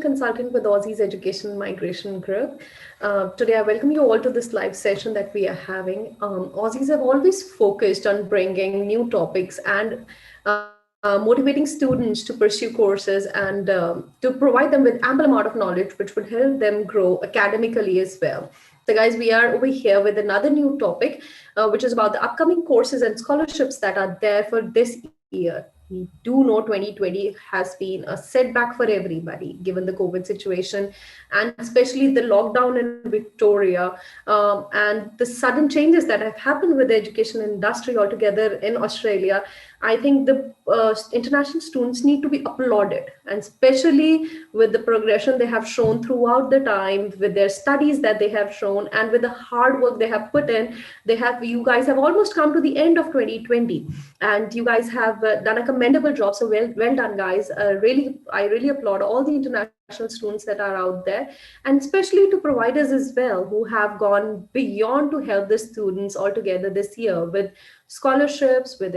consultant with Aussizz Education and Migration Group. Today, I welcome you all to this live session that we are having. Aussizz have always focused on bringing new topics and motivating students to pursue courses and to provide them with ample amount of knowledge, which would help them grow academically as well. So guys, we are over here with another new topic, which is about the upcoming courses and scholarships that are there for this year. We do know 2020 has been a setback for everybody, given the COVID situation, and especially the lockdown in Victoria and the sudden changes that have happened with the education industry altogether in Australia. I think the international students need to be applauded, and especially with the progression they have shown throughout the time, with their studies that they have shown, and with the hard work they have put in. You guys have almost come to the end of 2020, and you guys have done a commendable job. So well done, guys. I really applaud all the international students that are out there, and especially to providers as well, who have gone beyond to help the students altogether this year with scholarships, with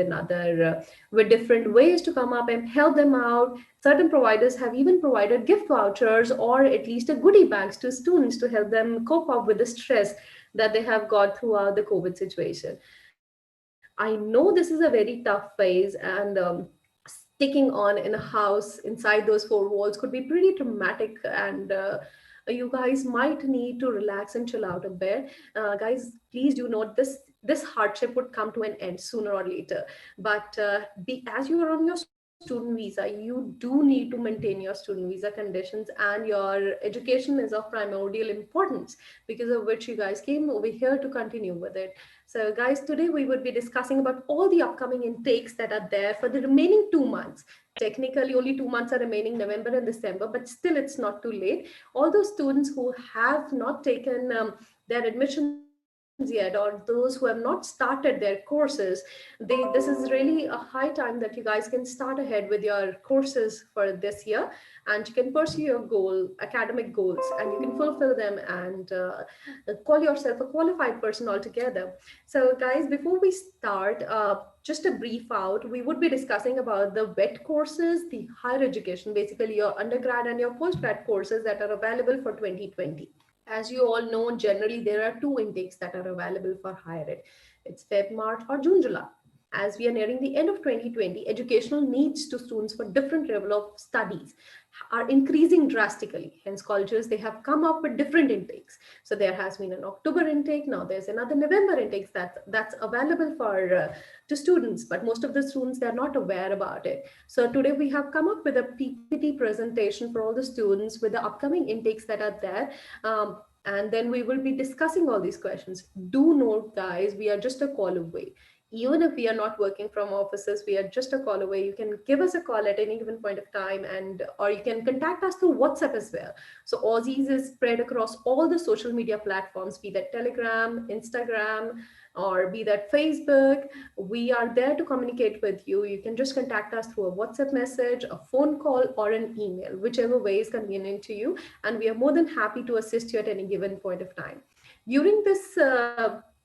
different ways to come up and help them out. Certain providers have even provided gift vouchers or at least a goodie bags to students to help them cope up with the stress that they have got throughout the COVID situation. I know this is a very tough phase, and sticking on in a house inside those four walls could be pretty traumatic, and you guys might need to relax and chill out a bit. Guys, please do note this hardship would come to an end sooner or later, but as you are on your student visa, you do need to maintain your student visa conditions, and your education is of primordial importance, because of which you guys came over here to continue with it. So guys, today we would be discussing about all the upcoming intakes that are there for the remaining 2 months. Technically, only 2 months are remaining, November and December, but still it's not too late. All those students who have not taken their admissions yet, or those who have not started their courses, this is really a high time that you guys can start ahead with your courses for this year, and you can pursue your academic goals, and you can fulfill them and call yourself a qualified person altogether. So guys, before we start, just a brief out, we would be discussing about the wet courses, the higher education, basically your undergrad and your postgrad courses that are available for 2020. As you all know, generally there are two intakes that are available for higher ed. It's Feb, March, or June, July. As we are nearing the end of 2020, educational needs to students for different level of studies are increasing drastically. Hence, colleges, they have come up with different intakes. So there has been an October intake. Now there's another November intake that's available for to students, but most of the students, they're not aware about it. So today we have come up with a PPT presentation for all the students with the upcoming intakes that are there. And then we will be discussing all these questions. Do note, guys, we are just a call away. Even if we are not working from offices, we are just a call away. You can give us a call at any given point of time, or you can contact us through WhatsApp as well. So Aussizz is spread across all the social media platforms, be that Telegram, Instagram, or be that Facebook. We are there to communicate with you. You can just contact us through a WhatsApp message, a phone call, or an email, whichever way is convenient to you. And we are more than happy to assist you at any given point of time. During this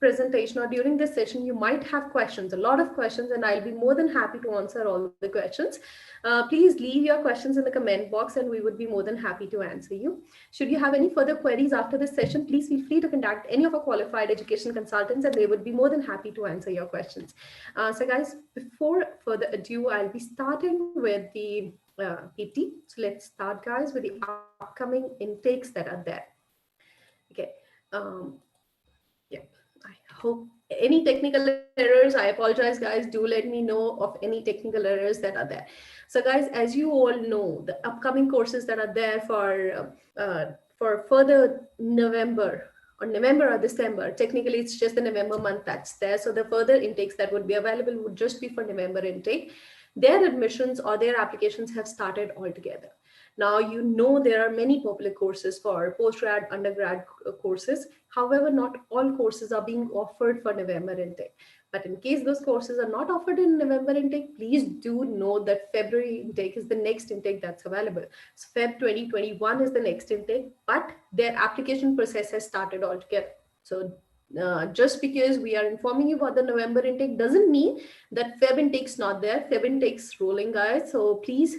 presentation or during this session, you might have questions, a lot of questions, and I'll be more than happy to answer all the questions. Please leave your questions in the comment box, and we would be more than happy to answer you. Should you have any further queries after this session, please feel free to contact any of our qualified education consultants, and they would be more than happy to answer your questions. So guys, before further ado, I'll be starting with the PPT. So let's start, guys, with the upcoming intakes that are there. Okay. Yeah, I hope any technical errors, I apologize, guys. Do let me know of any technical errors that are there. So guys, as you all know, the upcoming courses that are there for further November or December, technically it's just the November month that's there. So the further intakes that would be available would just be for November intake. Their admissions or their applications have started altogether. Now, you know, there are many popular courses for postgrad, undergrad courses. However, not all courses are being offered for November intake. But in case those courses are not offered in November intake, please do know that February intake is the next intake that's available. So Feb 2021 is the next intake, but their application process has started altogether. So just because we are informing you about the November intake doesn't mean that Feb intake's not there. Feb intake's rolling, guys. So please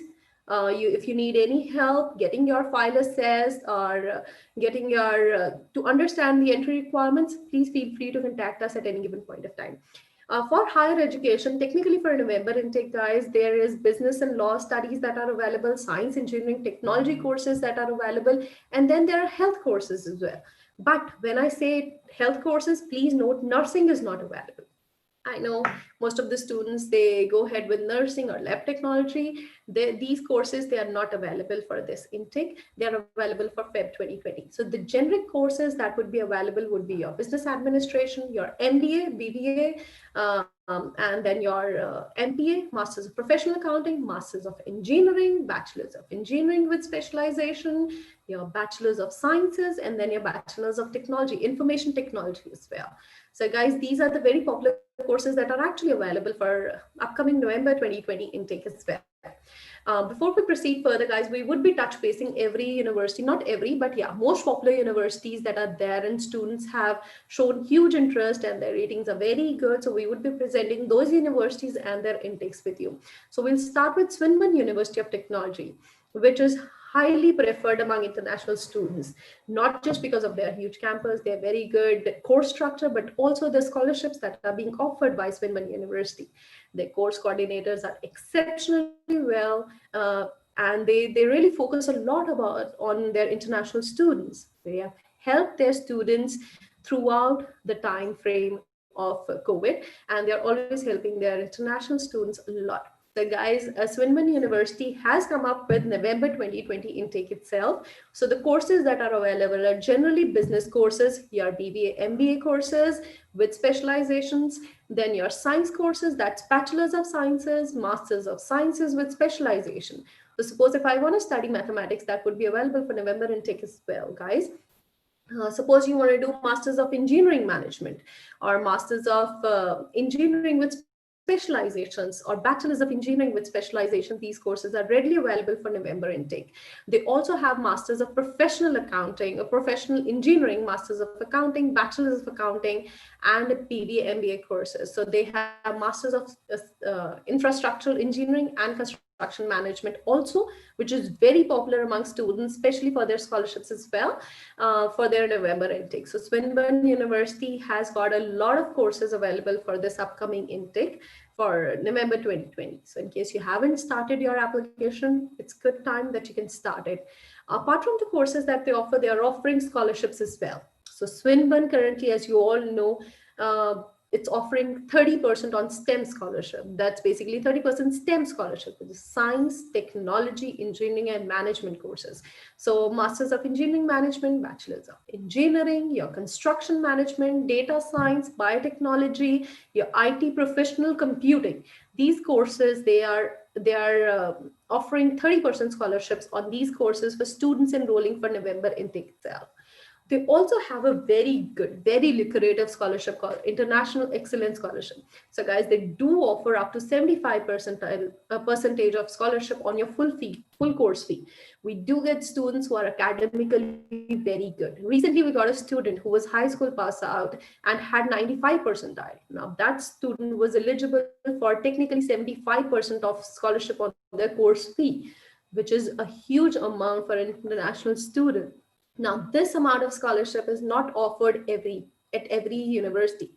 If you need any help getting your file assessed or getting your to understand the entry requirements, please feel free to contact us at any given point of time. For higher education, technically for November intake, guys, there is business and law studies that are available, science, engineering, technology courses that are available, and then there are health courses as well. But when I say health courses, please note nursing is not available. I know most of the students, they go ahead with nursing or lab technology. These courses, they are not available for this intake. They are available for Feb 2020. So the generic courses that would be available would be your business administration, your MBA, BBA, and then your MPA, Masters of Professional Accounting, Masters of Engineering, Bachelors of Engineering with specialization, your Bachelors of Sciences, and then your Bachelors of Technology, Information Technology as well. So guys, these are the very popular courses that are actually available for upcoming November 2020 intake as well. Before we proceed further, guys, we would be touch basing every university, not every, but yeah, most popular universities that are there, and students have shown huge interest and their ratings are very good. So we would be presenting those universities and their intakes with you. So we'll start with Swinburne University of Technology, which is highly preferred among international students, not just because of their huge campus, their very good course structure, but also the scholarships that are being offered by Swinburne University. Their course coordinators are exceptionally well, and they really focus a lot on their international students. They have helped their students throughout the time frame of COVID, and they're always helping their international students a lot. So guys, Swinburne University has come up with November 2020 intake itself. So the courses that are available are generally business courses, your BBA, MBA courses with specializations, then your science courses, that's Bachelors of Sciences, Masters of Sciences with specialization. So suppose if I want to study mathematics, that would be available for November intake as well, guys. Suppose you want to do Masters of Engineering Management or Masters of Engineering with specializations or Bachelors of Engineering with specialization, these courses are readily available for November intake. They also have Masters of Professional Accounting or Professional Engineering, Masters of Accounting, Bachelors of Accounting, and PBA, MBA courses. So they have Masters of Infrastructural Engineering and Construction Management also, which is very popular among students, especially for their scholarships as well, for their November intake. So Swinburne University has got a lot of courses available for this upcoming intake for November 2020. So in case you haven't started your application, it's good time that you can start it. Apart from the courses that they are offering scholarships as well. So Swinburne currently, as you all know, it's offering 30% on STEM scholarship. That's basically 30% STEM scholarship, which is science, technology, engineering, and management courses. So Masters of Engineering Management, Bachelors of Engineering, your construction management, data science, biotechnology, your IT professional computing. These courses, they are offering 30% scholarships on these courses for students enrolling for November intake itself. They also have a very good, very lucrative scholarship called International Excellence Scholarship. So guys, they do offer up to 75% percentage of scholarship on your full fee, full course fee. We do get students who are academically very good. Recently, we got a student who was high school pass out and had 95 percentile. Now that student was eligible for technically 75% of scholarship on their course fee, which is a huge amount for an international student. Now, this amount of scholarship is not offered at every university.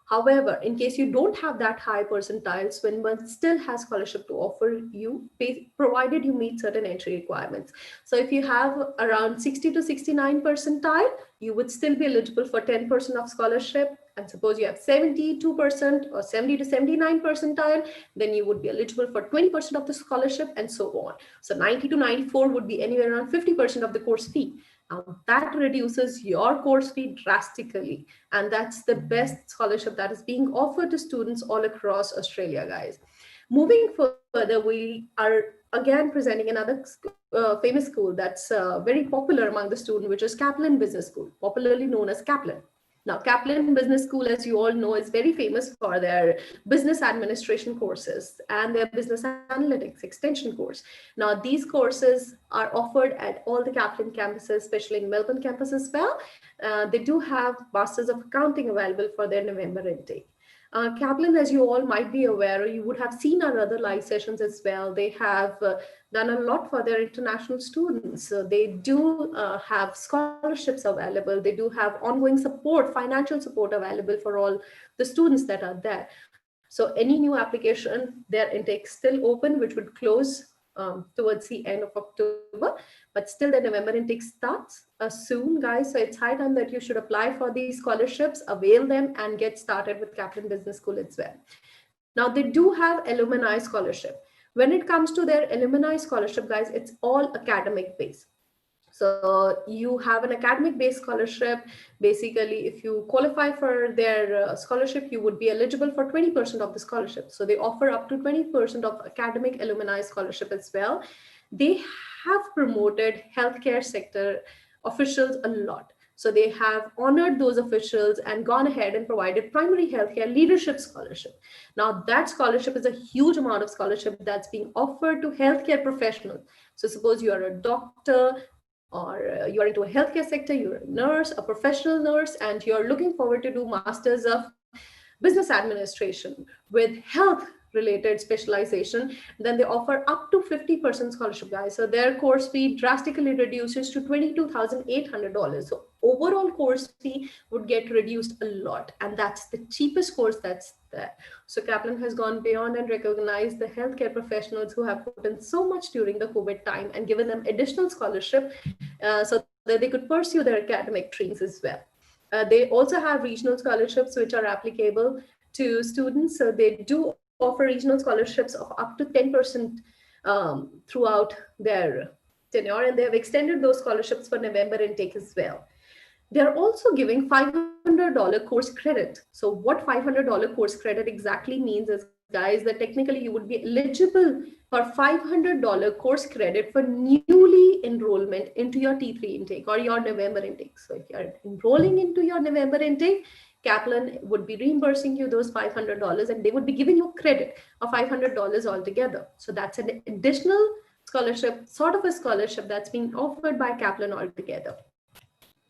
However, in case you don't have that high percentile, Swinburne still has scholarship to offer you, provided you meet certain entry requirements. So if you have around 60 to 69 percentile, you would still be eligible for 10% of scholarship. And suppose you have 72% or 70 to 79 percentile, then you would be eligible for 20% of the scholarship and so on. So 90 to 94 would be anywhere around 50% of the course fee. Now that reduces your course fee drastically. And that's the best scholarship that is being offered to students all across Australia, guys. Moving further, we are again presenting another famous school that's very popular among the students, which is KAPLAN Business School, popularly known as KAPLAN. Now, KAPLAN Business School, as you all know, is very famous for their business administration courses and their business analytics extension course. Now, these courses are offered at all the KAPLAN campuses, especially in Melbourne campus as well. They do have Masters of Accounting available for their November intake. Kaplan, as you all might be aware, or you would have seen our other live sessions as well, they have done a lot for their international students. They do have scholarships available. They do have ongoing support, financial support available for all the students that are there. So any new application, their intake still open, which would close towards the end of October, but still the November intake starts soon, guys. So it's high time that you should apply for these scholarships, avail them, and get started with Kaplan Business School as well. Now, they do have alumni scholarship. When it comes to their alumni scholarship, guys, it's all academic based. So you have an academic based scholarship. Basically, if you qualify for their scholarship, you would be eligible for 20% of the scholarship. So they offer up to 20% of academic alumni scholarship as well. They have promoted healthcare sector officials a lot. So they have honored those officials and gone ahead and provided primary healthcare leadership scholarship. Now that scholarship is a huge amount of scholarship that's being offered to healthcare professionals. So suppose you are a doctor, or you are into a healthcare sector, you're a nurse, a professional nurse, and you're looking forward to do masters of business administration with health related specialization, then they offer up to 50% scholarship, guys. So their course fee drastically reduces to $22,800. So overall course fee would get reduced a lot, and that's the cheapest course that's there. So Kaplan has gone beyond and recognized the healthcare professionals who have put in so much during the COVID time and given them additional scholarship so that they could pursue their academic dreams as well. They also have regional scholarships which are applicable to students. So they do offer regional scholarships of up to 10% throughout their tenure, and they have extended those scholarships for November intake as well. They're also giving $500 course credit. So what $500 course credit exactly means is, guys, that technically you would be eligible for $500 course credit for newly enrollment into your T3 intake or your November intake. So if you're enrolling into your November intake, Kaplan would be reimbursing you those $500, and they would be giving you credit of $500 altogether. So that's an additional scholarship, sort of a scholarship that's being offered by Kaplan altogether.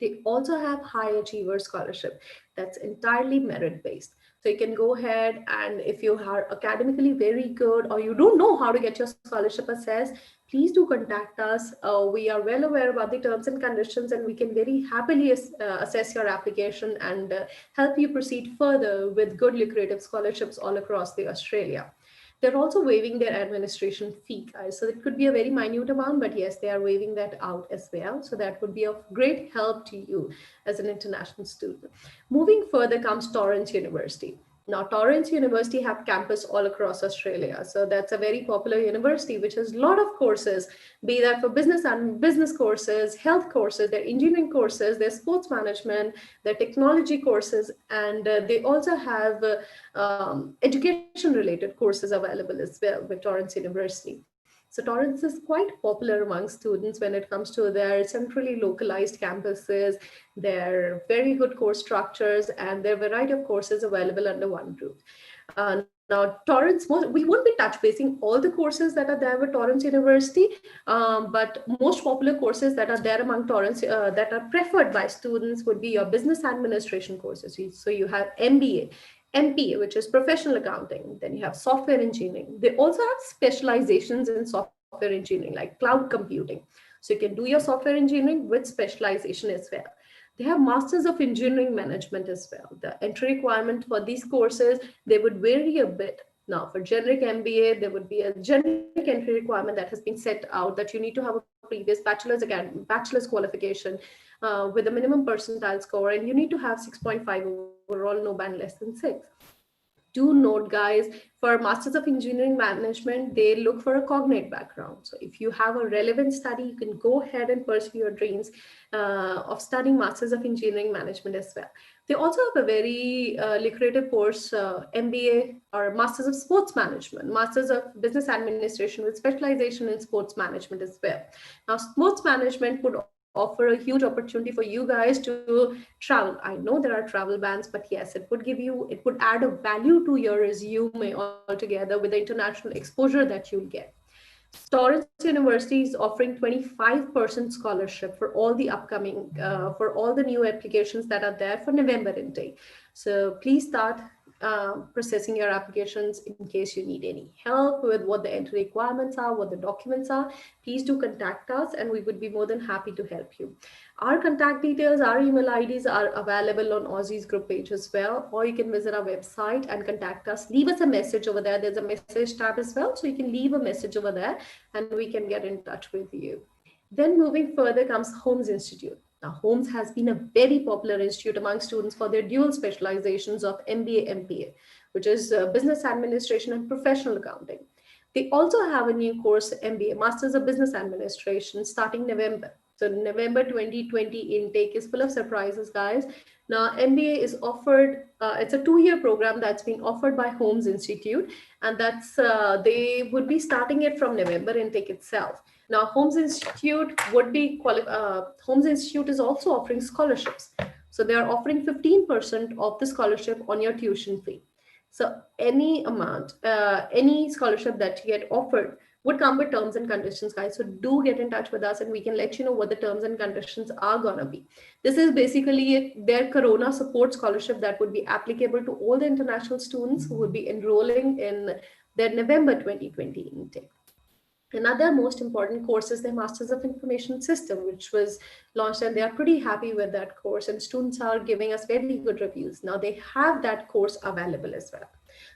They also have high achiever scholarship that's entirely merit based. So you can go ahead, and if you are academically very good or you don't know how to get your scholarship assessed, please do contact us. We are well aware about the terms and conditions, and we can very happily assess your application and help you proceed further with good lucrative scholarships all across the Australia. They're also waiving their administration fee, guys. So it could be a very minute amount, but yes, they are waiving that out as well. So that would be of great help to you as an international student. Moving further comes Torrens University. Now, Torrens University have campus all across Australia. So that's a very popular university, which has a lot of courses, be that for business and business courses, health courses, their engineering courses, their sports management, their technology courses, and they also have education related courses available as well with Torrens University. So Torrens is quite popular among students when it comes to their centrally localized campuses, their very good course structures, and their variety of courses available under one roof. Now, Torrens, we won't be touch basing all the courses that are there with Torrens University, but most popular courses that are there among Torrens that are preferred by students would be your business administration courses. So you have MBA, MPA, which is professional accounting. Then you have software engineering. They also have specializations in software engineering, like cloud computing. So you can do your software engineering with specialization as well. They have Masters of Engineering Management as well. The entry requirement for these courses, they would vary a bit. Now, for generic MBA, there would be a generic entry requirement that has been set out that you need to have a previous bachelor's qualification with a minimum percentile score, and you need to have 6.5 overall, no band less than 6. Do note, guys, for Masters of Engineering Management, they look for a cognate background. So if you have a relevant study, you can go ahead and pursue your dreams of studying Masters of Engineering Management as well. They also have a very lucrative course, MBA or Masters of Sports Management, Masters of Business Administration with specialization in sports management as well. Now, sports management would offer a huge opportunity for you guys to travel. I know there are travel bans, but yes, it would add a value to your resume altogether with the international exposure that you'll get. Torrens University is offering 25% scholarship for all the upcoming, for all the new applications that are there for November intake. So please start processing your applications. In case you need any help with what the entry requirements are, what the documents are, please do contact us and we would be more than happy to help you. Our contact details, our email IDs are available on Aussizz Group page as well, or you can visit our website and contact us. Leave us a message over there. There's a message tab as well, so you can leave a message over there and we can get in touch with you. Then moving further comes Holmes Institute. Now, Holmes has been a very popular institute among students for their dual specializations of MBA, MPA, which is Business Administration and Professional Accounting. They also have a new course, MBA, Masters of Business Administration, starting November. So November 2020 intake is full of surprises, guys. Now, MBA is offered, it's a 2-year program that's being offered by Holmes Institute, and that's they would be starting it from November intake itself. Now, Holmes Institute Holmes Institute is also offering scholarships. So they are offering 15% of the scholarship on your tuition fee. So any amount, any scholarship that you get offered would come with terms and conditions, guys. So do get in touch with us and we can let you know what the terms and conditions are gonna be. This is basically their Corona support scholarship that would be applicable to all the international students who would be enrolling in their November 2020 intake. Another most important course is the Masters of Information System, which was launched, and they are pretty happy with that course, and students are giving us very good reviews. Now they have that course available as well.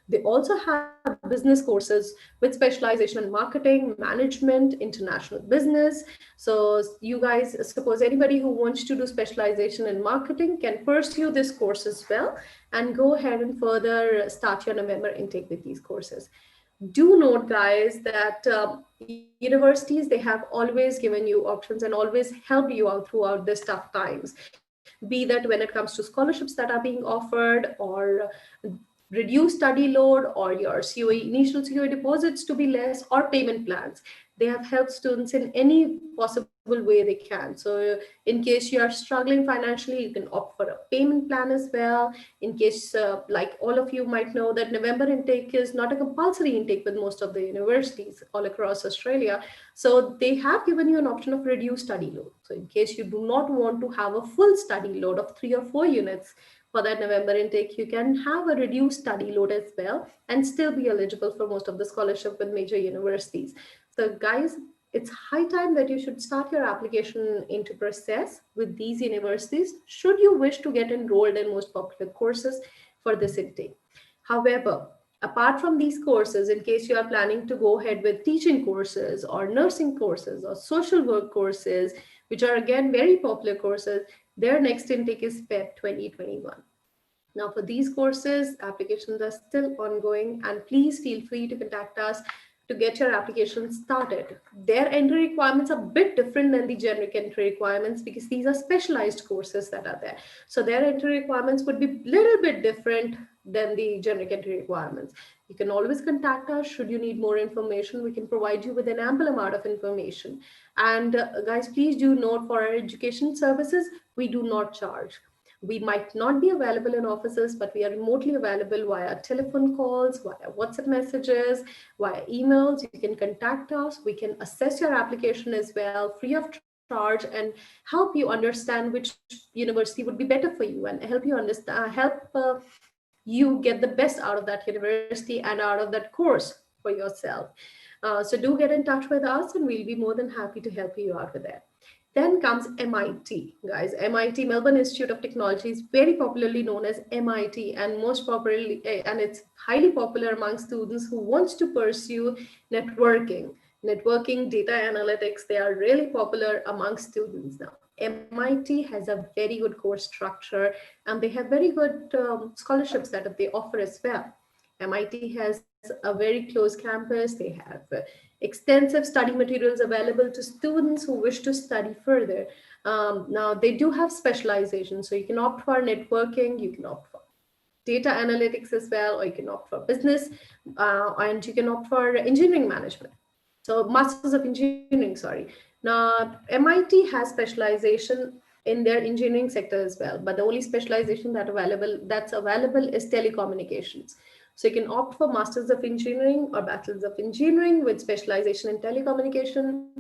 They also have business courses with specialization in marketing, management, international business. So you guys, suppose anybody who wants to do specialization in marketing can pursue this course as well and go ahead and further start your November intake with these courses. Do note, guys, that universities, they have always given you options and always helped you out throughout this tough times, be that when it comes to scholarships that are being offered, or reduce study load, or your COE, initial COE deposits to be less, or payment plans. They have helped students in any possible way they can. So in case you are struggling financially, you can opt for a payment plan as well. In case, like all of you might know, that November intake is not a compulsory intake with most of the universities all across Australia. So they have given you an option of reduced study load. So in case you do not want to have a full study load of 3 or 4 units for that November intake, you can have a reduced study load as well and still be eligible for most of the scholarship with major universities. So guys, it's high time that you should start your application into process with these universities should you wish to get enrolled in most popular courses for this intake. However, apart from these courses, in case you are planning to go ahead with teaching courses or nursing courses or social work courses, which are again very popular courses, their next intake is Feb 2021. Now for these courses, applications are still ongoing, and please feel free to contact us to get your application started. Their entry requirements are a bit different than the generic entry requirements because these are specialized courses that are there. So their entry requirements would be a little bit different than the generic entry requirements. You can always contact us should you need more information. We can provide you with an ample amount of information. And guys, please do note, for our education services, we do not charge. We might not be available in offices, but we are remotely available via telephone calls, via WhatsApp messages, via emails. You can contact us. We can assess your application as well, free of charge, and help you understand which university would be better for you and help you understand, you get the best out of that university and out of that course for yourself. So do get in touch with us, and we'll be more than happy to help you out with that. Then comes MIT, guys. MIT, Melbourne Institute of Technology, is very popularly known as MIT, and most popularly, and it's highly popular among students who wants to pursue networking, data analytics. They are really popular among students now. MIT has a very good course structure, and they have very good scholarships that they offer as well. MIT has a very close campus. They have extensive study materials available to students who wish to study further. Now, they do have specialization, so you can opt for networking, you can opt for data analytics as well, or you can opt for business, and you can opt for engineering management. So Masters of Engineering, sorry. Now, MIT has specialization in their engineering sector as well, but the only specialization that's available is telecommunications. So you can opt for Masters of Engineering or Bachelors of Engineering with specialization in telecommunication,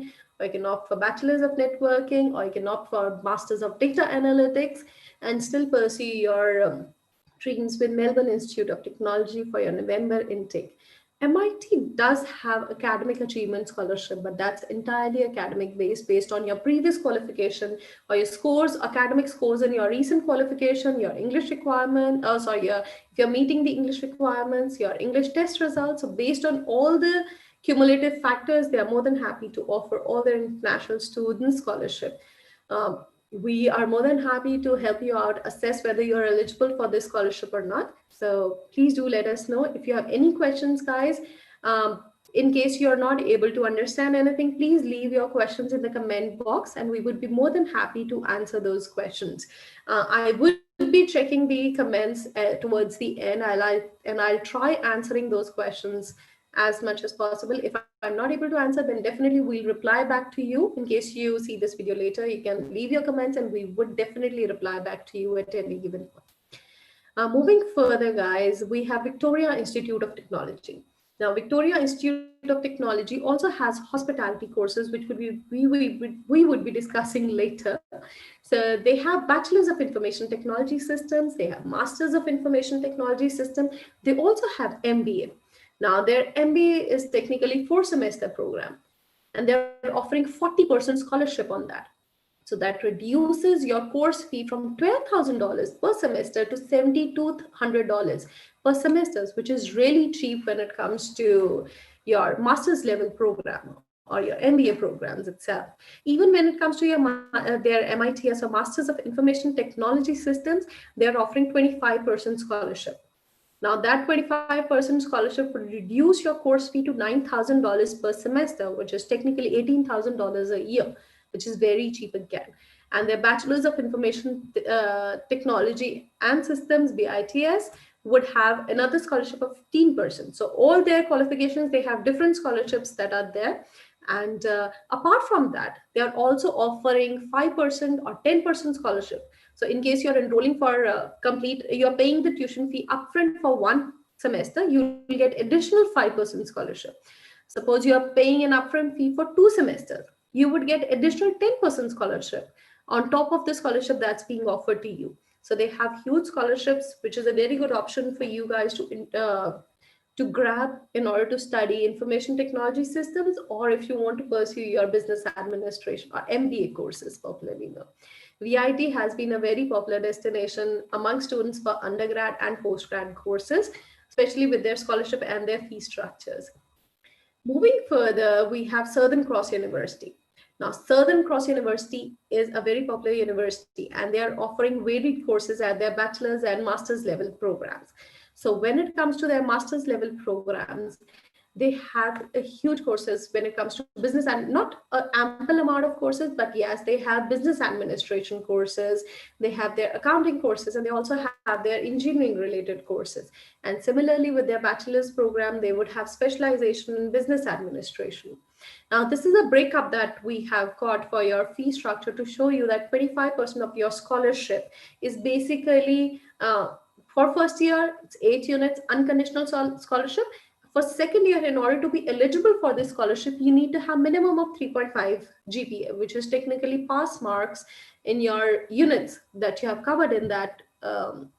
or you can opt for Bachelors of Networking, or you can opt for Masters of Data Analytics and still pursue your Dreams with Melbourne Institute of Technology for your November intake. MIT does have academic achievement scholarship, but that's entirely academic based on your previous qualification or your scores, academic scores in your recent qualification, your English requirement, if you're meeting the English requirements, your English test results. So based on all the cumulative factors, they are more than happy to offer all their international students scholarship. We are more than happy to help you out, assess whether you're eligible for this scholarship or not. So please do let us know if you have any questions, guys. In case you're not able to understand anything, please leave your questions in the comment box and we would be more than happy to answer those questions. I would be checking the comments towards the end. I'll try answering those questions as much as possible. If I'm not able to answer, then definitely we'll reply back to you. In case you see this video later, you can leave your comments and we would definitely reply back to you at any given point. Moving further, guys, we have Victoria Institute of Technology. Now, Victoria Institute of Technology also has hospitality courses, which we would be discussing later. So they have Bachelors of Information Technology Systems, they have Masters of Information Technology System, they also have MBA. Now, their MBA is technically 4-semester program, and they're offering 40% scholarship on that. So that reduces your course fee from $12,000 per semester to $7,200 per semester, which is really cheap when it comes to your master's level program or your MBA programs itself. Even when it comes to their MITS or Masters of Information Technology Systems, they're offering 25% scholarship. Now that 25% scholarship would reduce your course fee to $9,000 per semester, which is technically $18,000 a year, which is very cheap again. And their Bachelors of Information Technology and Systems, BITS, would have another scholarship of 15%. So all their qualifications, they have different scholarships that are there. And apart from that, they are also offering 5% or 10% scholarship. So in case you're enrolling for you're paying the tuition fee upfront for one semester, you'll get additional 5% scholarship. Suppose you're paying an upfront fee for 2 semesters, you would get additional 10% scholarship on top of the scholarship that's being offered to you. So they have huge scholarships, which is a very good option for you guys to grab in order to study information technology systems, or if you want to pursue your business administration or MBA courses, popularly known. VIT has been a very popular destination among students for undergrad and postgrad courses, especially with their scholarship and their fee structures. Moving further, we have Southern Cross University. Now, Southern Cross University is a very popular university and they are offering varied courses at their bachelor's and master's level programs. So when it comes to their master's level programs, they have a huge courses when it comes to business, and not an ample amount of courses, but yes, they have business administration courses, they have their accounting courses, and they also have their engineering related courses. And similarly with their bachelor's program, they would have specialization in business administration. Now, this is a breakup that we have got for your fee structure to show you that 25% of your scholarship is basically for first year, it's 8 units, unconditional scholarship. For second year, in order to be eligible for this scholarship, you need to have minimum of 3.5 GPA, which is technically pass marks in your units that you have covered in that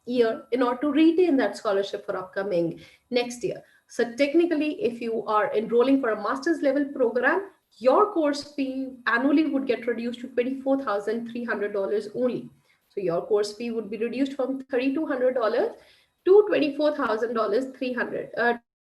year in order to retain that scholarship for upcoming next year. So technically, if you are enrolling for a master's level program, your course fee annually would get reduced to $24,300 only. So your course fee would be reduced from $3,200 to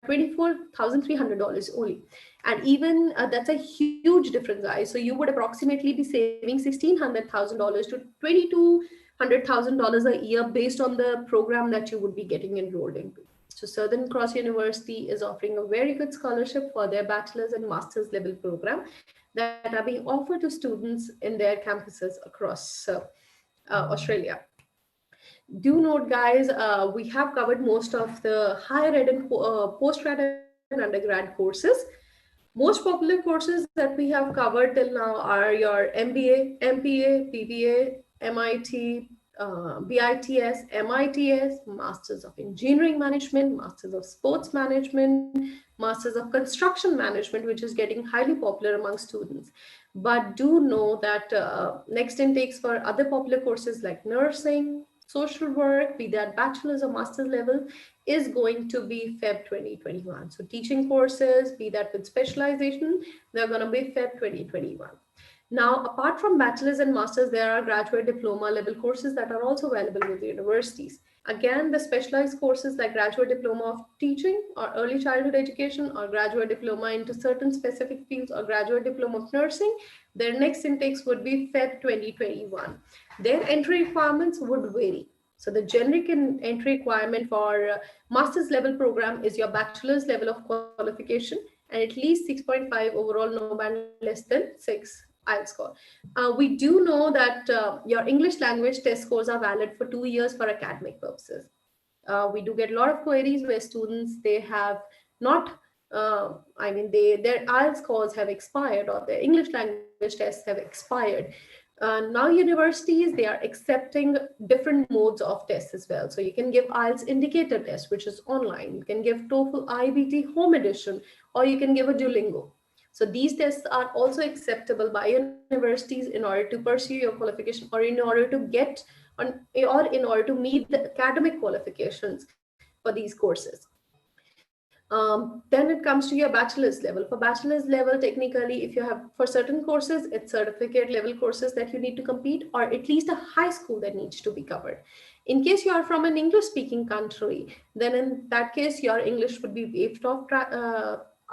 $24,300 only. And even that's a huge difference, guys. So you would approximately be saving $1,600,000 to $2,200,000 a year based on the program that you would be getting enrolled into. So Southern Cross University is offering a very good scholarship for their bachelor's and master's level program that are being offered to students in their campuses across Australia. Do note, guys, we have covered most of the higher ed and postgrad and undergrad courses. Most popular courses that we have covered till now are your MBA, MPA, BBA, MIT, BITS, MITS, Masters of Engineering Management, Masters of Sports Management, Masters of Construction Management, which is getting highly popular among students. But do know that next intakes for other popular courses like nursing, social work, be that bachelor's or master's level, is going to be Feb 2021. So teaching courses, be that with specialization, they're going to be Feb 2021. Now, apart from bachelor's and master's, there are graduate diploma level courses that are also available with the universities. Again, the specialized courses like graduate diploma of teaching or early childhood education or graduate diploma into certain specific fields or graduate diploma of nursing, their next intakes would be Feb 2021. Their entry requirements would vary. So the generic entry requirement for master's level program is your bachelor's level of qualification and at least 6.5 overall, no band less than 6 IELTS score. We do know that your English language test scores are valid for 2 years for academic purposes. We do get a lot of queries where students, they have not, their IELTS scores have expired or their English language tests have expired. Now universities, they are accepting different modes of tests as well. So you can give IELTS indicator test, which is online. You can give TOEFL IBT home edition, or you can give a Duolingo. So these tests are also acceptable by universities in order to pursue your qualification or in order to get on, or in order to meet the academic qualifications for these courses. Then it comes to your bachelor's level. For bachelor's level, technically, if you have for certain courses, it's certificate level courses that you need to complete, or at least a high school that needs to be covered. In case you are from an English speaking country, then in that case, your English would be waived off.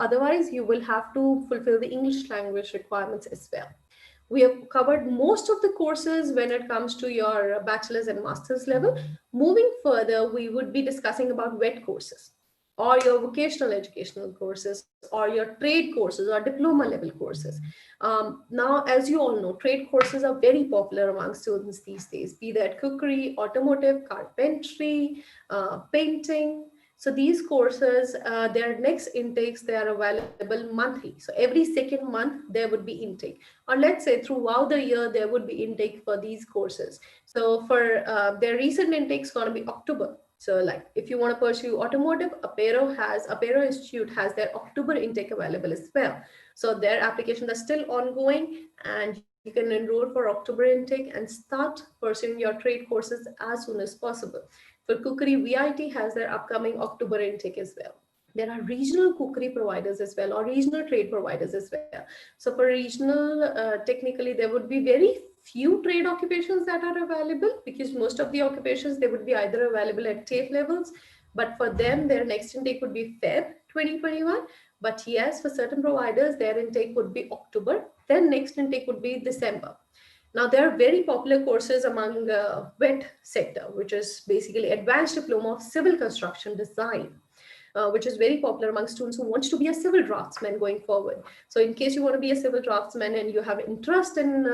Otherwise, you will have to fulfill the English language requirements as well. We have covered most of the courses when it comes to your bachelor's and master's level. Moving further, we would be discussing about wet courses or your vocational educational courses or your trade courses or diploma level courses. Now, as you all know, trade courses are very popular among students these days, be that cookery, automotive, carpentry, painting. So these courses, their next intakes, they are available monthly. So every second month, there would be intake. Or let's say throughout the year, there would be intake for these courses. So for their recent intakes going to be October. So like if you want to pursue automotive, Apero Institute has their October intake available as well. So their applications are still ongoing and you can enroll for October intake and start pursuing your trade courses as soon as possible. For cookery, VIT has their upcoming October intake as well. There are regional cookery providers as well, or regional trade providers as well. So for regional, technically, there would be very few trade occupations that are available because most of the occupations, they would be either available at TAFE levels, but for them, their next intake would be Feb 2021. But yes, for certain providers, their intake would be October, then next intake would be December. Now, there are very popular courses among the WET sector, which is basically Advanced Diploma of Civil Construction Design, which is very popular among students who want to be a civil draftsman going forward. So in case you want to be a civil draftsman and you have interest in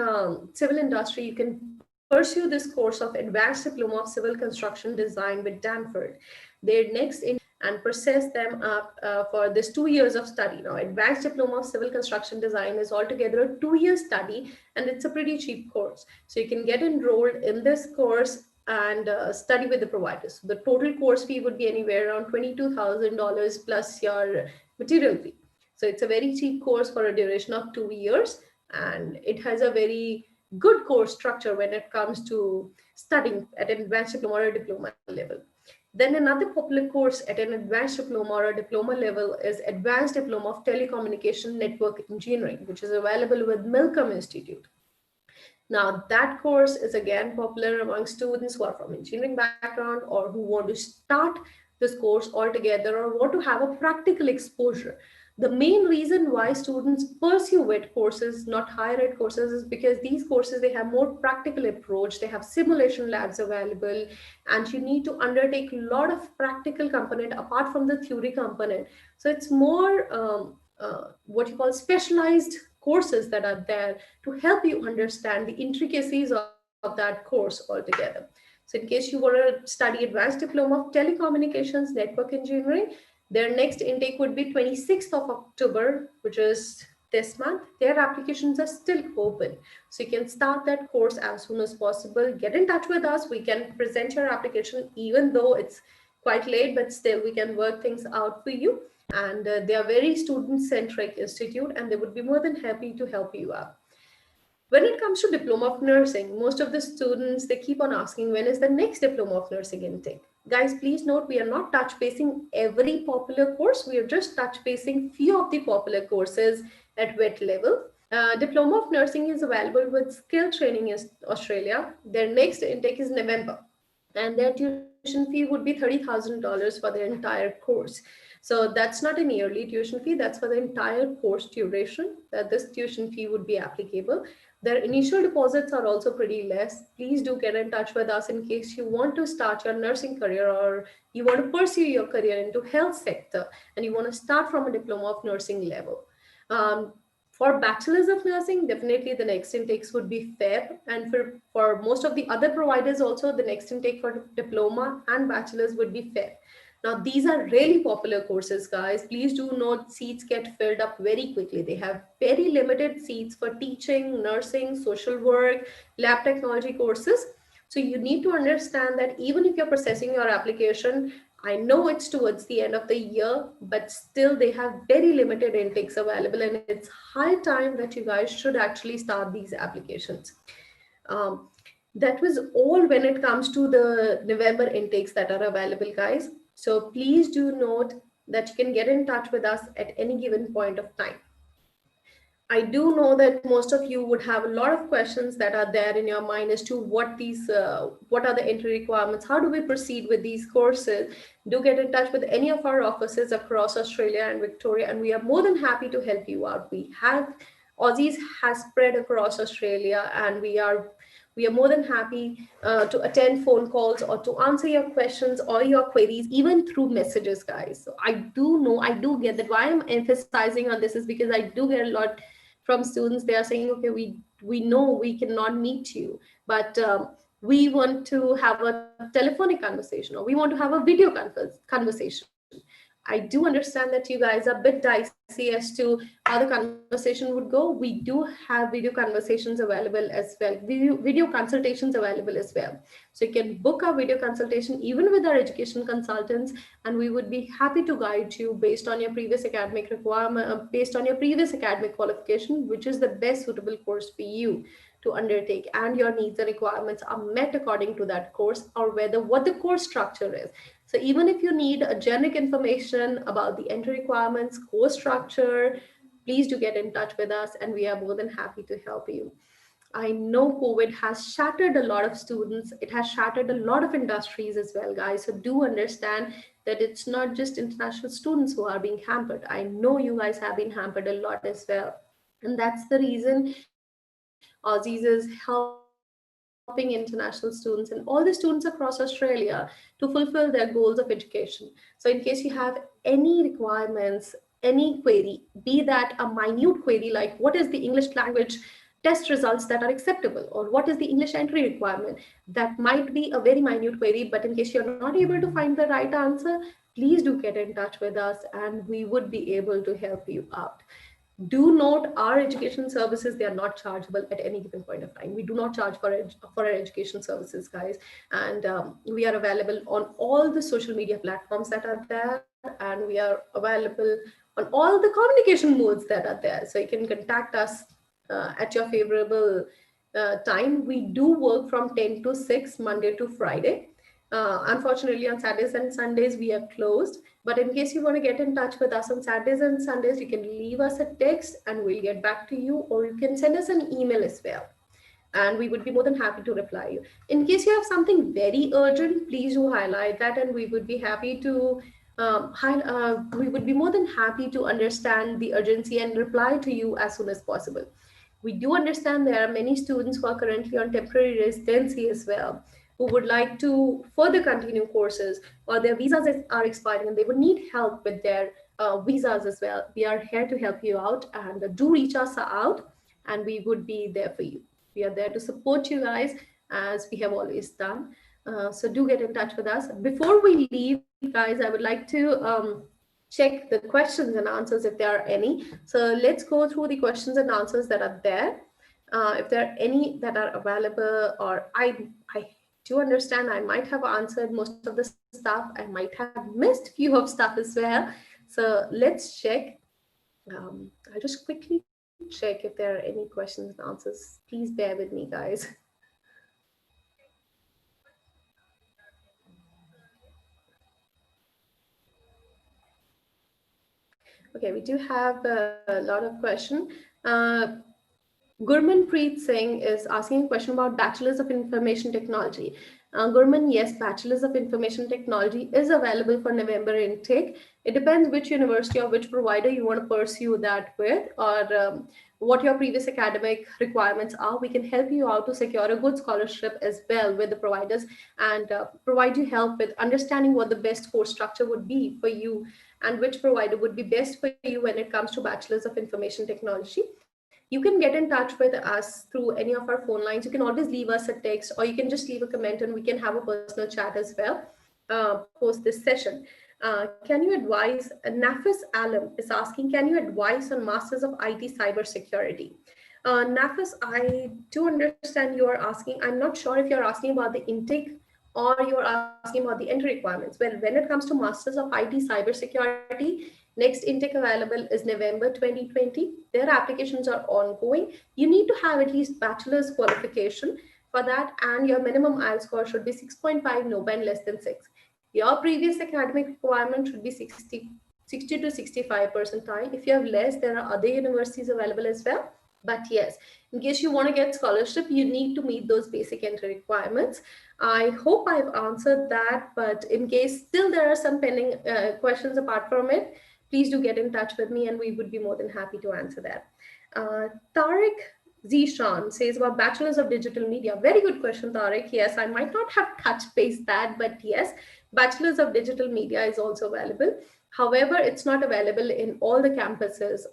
civil industry, you can pursue this course of Advanced Diploma of Civil Construction Design with Danford. Their next and process them up for this 2 years of study. Now, Advanced Diploma of Civil Construction Design is altogether a 2-year study, and it's a pretty cheap course. So you can get enrolled in this course and study with the providers. So the total course fee would be anywhere around $22,000 plus your material fee. So it's a very cheap course for a duration of 2 years, and it has a very good course structure when it comes to studying at an advanced diploma or diploma level. Then another popular course at an advanced diploma or a diploma level is Advanced Diploma of Telecommunication Network Engineering, which is available with Milcom Institute. Now, that course is again popular among students who are from engineering background or who want to start this course altogether or want to have a practical exposure. The main reason why students pursue WET courses, not higher ed courses, is because these courses, they have more practical approach, they have simulation labs available, and you need to undertake a lot of practical component apart from the theory component. So it's more what you call specialized courses that are there to help you understand the intricacies of that course altogether. So in case you want to study Advanced Diploma of Telecommunications Network Engineering, their next intake would be 26th of October, which is this month. Their applications are still open. So you can start that course as soon as possible. Get in touch with us. We can present your application even though it's quite late, but still we can work things out for you. And they are very student-centric institute and they would be more than happy to help you out. When it comes to diploma of nursing, most of the students, they keep on asking, when is the next diploma of nursing intake? Guys, please note, we are not touch basing every popular course. We are just touch basing few of the popular courses at wet level. Diploma of nursing is available with skill training in Australia. Their next intake is November, and their tuition fee would be $30,000 for the entire course. So that's not an yearly tuition fee, that's for the entire course duration that this tuition fee would be applicable. Their initial deposits are also pretty less. Please do get in touch with us in case you want to start your nursing career, or you want to pursue your career into health sector and you want to start from a diploma of nursing level. For bachelor's of nursing, definitely the next intakes would be Feb, and for most of the other providers also, the next intake for diploma and bachelor's would be Feb. Now these are really popular courses, guys. Please do note, seats get filled up very quickly. They have very limited seats for teaching, nursing, social work, lab technology courses. So you need to understand that even if you're processing your application, I know it's towards the end of the year, but still they have very limited intakes available, and it's high time that you guys should actually start these applications. Um, that was all when it comes to the November intakes that are available, guys. So please do note that you can get in touch with us at any given point of time. I do know that most of you would have a lot of questions that are there in your mind as to what are the entry requirements, how do we proceed with these courses. Do get in touch with any of our offices across Australia and Victoria, and we are more than happy to help you out. We have Aussizz has spread across Australia, and we are more than happy to attend phone calls or to answer your questions or your queries, even through messages, guys. So I do know, I do get that. Why I'm emphasizing on this is because I do get a lot from students. They are saying, okay, we know we cannot meet you, but we want to have a telephonic conversation, or we want to have a video conversation. I do understand that you guys are a bit dicey as to how the conversation would go. We do have video conversations available as well, video consultations available as well. So you can book a video consultation even with our education consultants, and we would be happy to guide you based on your previous academic requirement, based on your previous academic qualification, which is the best suitable course for you to undertake, and your needs and requirements are met according to that course, or whether what the course structure is. So even if you need a generic information about the entry requirements, course structure, please do get in touch with us, and we are more than happy to help you. I know COVID has shattered a lot of students. It has shattered a lot of industries as well, guys. So do understand that it's not just international students who are being hampered. I know you guys have been hampered a lot as well. And that's the reason Aussizz is helping international students and all the students across Australia to fulfill their goals of education. So in case you have any requirements, any query, be that a minute query like what is the English language test results that are acceptable, or what is the English entry requirement, that might be a very minute query, but in case you're not able to find the right answer, please do get in touch with us and we would be able to help you out. Do note, our education services, they are not chargeable at any given point of time. We do not charge for our education services, guys. And we are available on all the social media platforms that are there, and we are available on all the communication modes that are there. So you can contact us at your favorable time. We do work from 10 to 6 Monday to Friday. Unfortunately, on Saturdays and Sundays, we are closed. But in case you want to get in touch with us on Saturdays and Sundays, you can leave us a text and we'll get back to you, or you can send us an email as well, and we would be more than happy to reply you. In case you have something very urgent, please do highlight that, and we would be happy to we would be more than happy to understand the urgency and reply to you as soon as possible. We do understand there are many students who are currently on temporary residency as well, who would like to further continue courses, or their visas are expiring and they would need help with their visas as well. We are here to help you out, and do reach us out, and we would be there for you. We are there to support you guys, as we have always done. So do get in touch with us. Before we leave, guys, I would like to check the questions and answers if there are any. So let's go through the questions and answers that are there. If there are any that are available, or I do understand I might have answered most of the stuff. I might have missed few of stuff as well. So let's check. I'll just quickly check. check if there are any questions and answers. Please bear with me, guys. Okay, we do have a lot of questions. Uh, Gurmanpreet Singh is asking a question about Bachelor's of Information Technology. Gurman, yes, Bachelor's of Information Technology is available for November intake. It depends which university or which provider you want to pursue that with, or what your previous academic requirements are. We can help you out to secure a good scholarship as well with the providers, and provide you help with understanding what the best course structure would be for you and which provider would be best for you when it comes to Bachelor's of Information Technology. You can get in touch with us through any of our phone lines. You can always leave us a text, or you can just leave a comment and we can have a personal chat as well post this session. Can you advise, Nafis Alam is asking, can you advise on Masters of IT Cybersecurity? Nafis, I do understand you are asking, I'm not sure if you're asking about the intake or you're asking about the entry requirements. Well, when it comes to Masters of IT Cybersecurity, next intake available is November 2020. Their applications are ongoing. You need to have at least bachelor's qualification for that, and your minimum IELTS score should be 6.5, no band less than 6. Your previous academic requirement should be 60 to 65 percentile. If you have less, there are other universities available as well. But yes, in case you want to get scholarship, you need to meet those basic entry requirements. I hope I've answered that, but in case still there are some pending questions apart from it, please do get in touch with me and we would be more than happy to answer that. Tariq Zishan says about Bachelor's of Digital Media. Very good question, Tariq. Yes, I might not have touched base that, but yes, Bachelor's of Digital Media is also available. However, it's not available in all the campuses,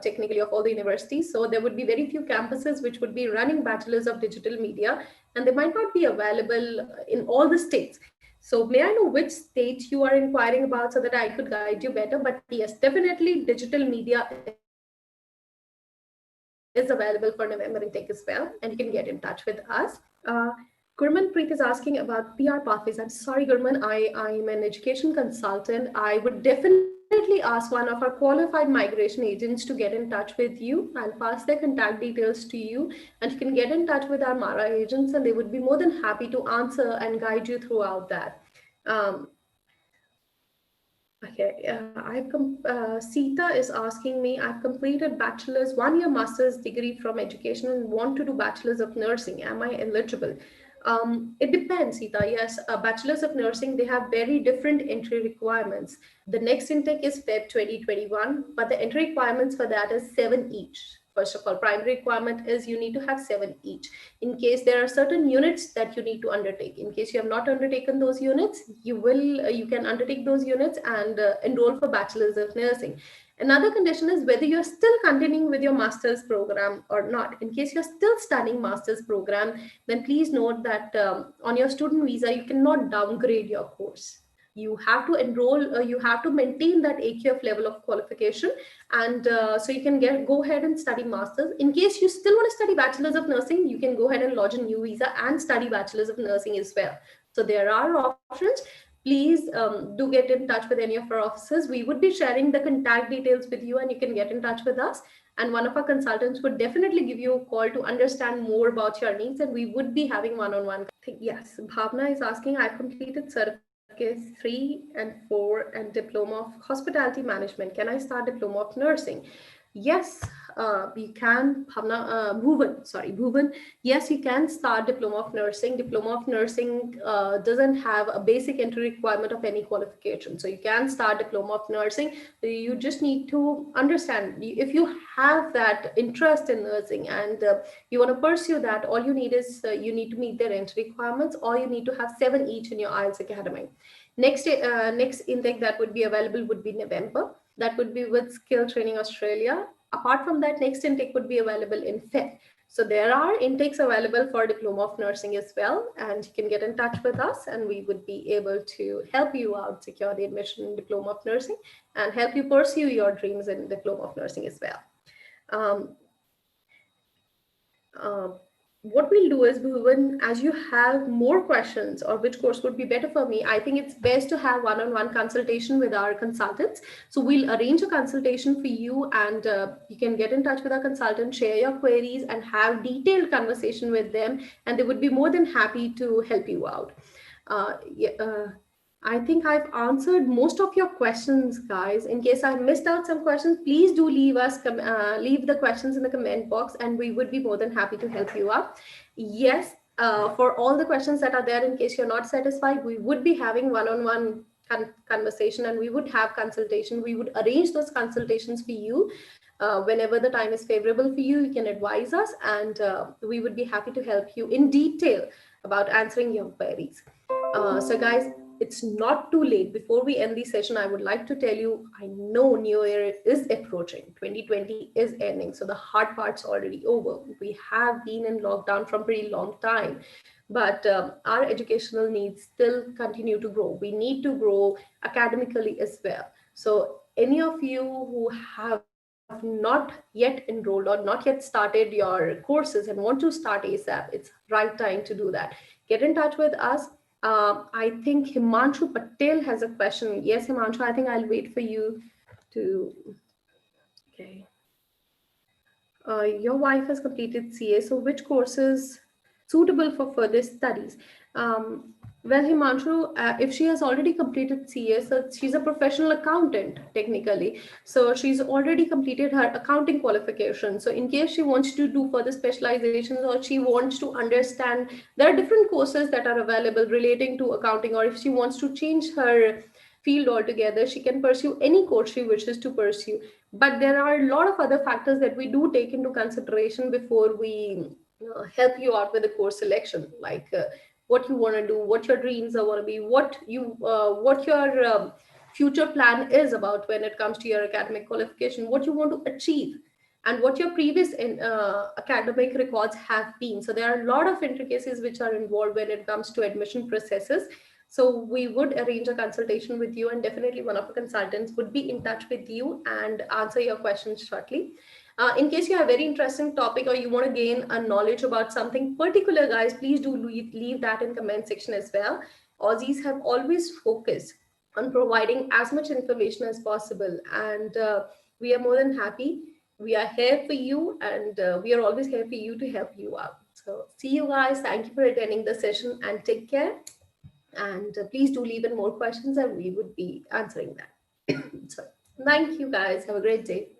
technically, of all the universities. So there would be very few campuses which would be running Bachelor's of Digital Media, and they might not be available in all the states. So may I know which state you are inquiring about so that I could guide you better? But yes, definitely digital media is available for November intake as well, and you can get in touch with us. Gurmanpreet is asking about PR pathways. I'm sorry, Gurman, I'm an education consultant. I would definitely ask one of our qualified migration agents to get in touch with you. I'll pass their contact details to you, and you can get in touch with our Mara agents, and they would be more than happy to answer and guide you throughout that. Um, Okay, Sita is asking me, I've completed bachelor's, 1 year master's degree from education and want to do bachelor's of nursing. Am I eligible? It depends, Sita. Yes, bachelor's of nursing, they have very different entry requirements. The next intake is Feb 2021, but the entry requirements for that is 7 each. First of all, primary requirement is you need to have 7 each. In case there are certain units that you need to undertake, in case you have not undertaken those units, you can undertake those units and enroll for bachelor's of nursing. Another condition is whether you're still continuing with your master's program or not. In case you're still studying master's program, then please note that on your student visa you cannot downgrade your course. You have to enroll, you have to maintain that AQF level of qualification, and so you can go ahead and study masters. In case you still want to study bachelor's of nursing, you can go ahead and lodge a new visa and study bachelor's of nursing as well. So there are options. Please do get in touch with any of our officers. We would be sharing the contact details with you, and you can get in touch with us, and one of our consultants would definitely give you a call to understand more about your needs, and we would be having one-on-one. Yes, Bhavna is asking, I've completed circuits 3 and 4 and diploma of hospitality management. Can I start diploma of nursing? Yes, you can, Bhavna, Bhuvan. Yes, you can start diploma of nursing. Diploma of nursing doesn't have a basic entry requirement of any qualification. So you can start diploma of nursing. You just need to understand, if you have that interest in nursing and you want to pursue that, all you need is you need to meet their entry requirements, or you need to have 7 each in your IELTS academy. Next intake that would be available would be November. That would be with Skill Training Australia. Apart from that, next intake would be available in Feb. So there are intakes available for Diploma of Nursing as well, and you can get in touch with us and we would be able to help you out, secure the admission in Diploma of Nursing and help you pursue your dreams in Diploma of Nursing as well. Um, uh, what we'll do is, Bhuvan, as you have more questions or which course would be better for me, I think it's best to have one-on-one consultation with our consultants. So we'll arrange a consultation for you, and you can get in touch with our consultant, share your queries, and have detailed conversation with them, and they would be more than happy to help you out. Yeah, I think I've answered most of your questions, guys. In case I missed out some questions, please do leave the questions in the comment box, and we would be more than happy to help you out. Yes, for all the questions that are there, in case you're not satisfied, we would be having one-on-one conversation, and we would have consultation. We would arrange those consultations for you. Whenever the time is favorable for you, you can advise us, and we would be happy to help you in detail about answering your queries. So guys, it's not too late. Before we end the session, I would like to tell you, I know New Year is approaching. 2020 is ending, so the hard part's already over. We have been in lockdown from pretty long time, but our educational needs still continue to grow. We need to grow academically as well. So any of you who have not yet enrolled or not yet started your courses and want to start ASAP, it's right time to do that. Get in touch with us. I think Himanshu Patel has a question. Yes, Himanshu, I think I'll wait for you to. Okay. Your wife has completed CA, so which courses suitable for further studies? Well, Himanshu, if she has already completed CA, so she's a professional accountant technically. So she's already completed her accounting qualification. So in case she wants to do further specializations, or she wants to understand, there are different courses that are available relating to accounting, or if she wants to change her field altogether, she can pursue any course she wishes to pursue. But there are a lot of other factors that we do take into consideration before we help you out with the course selection, like what you want to do, what your dreams are want to be, what your future plan is about when it comes to your academic qualification, what you want to achieve, and what your previous academic records have been. So there are a lot of intricacies which are involved when it comes to admission processes. So we would arrange a consultation with you, and definitely one of the consultants would be in touch with you and answer your questions shortly. In case you have a very interesting topic, or you want to gain a knowledge about something particular, guys, please do leave that in comment section as well. Aussies have always focused on providing as much information as possible, and we are more than happy. We are here for you, and we are always here for you to help you out. So see you guys. Thank you for attending the session, and take care. And please do leave in more questions, and we would be answering that. So thank you guys. Have a great day.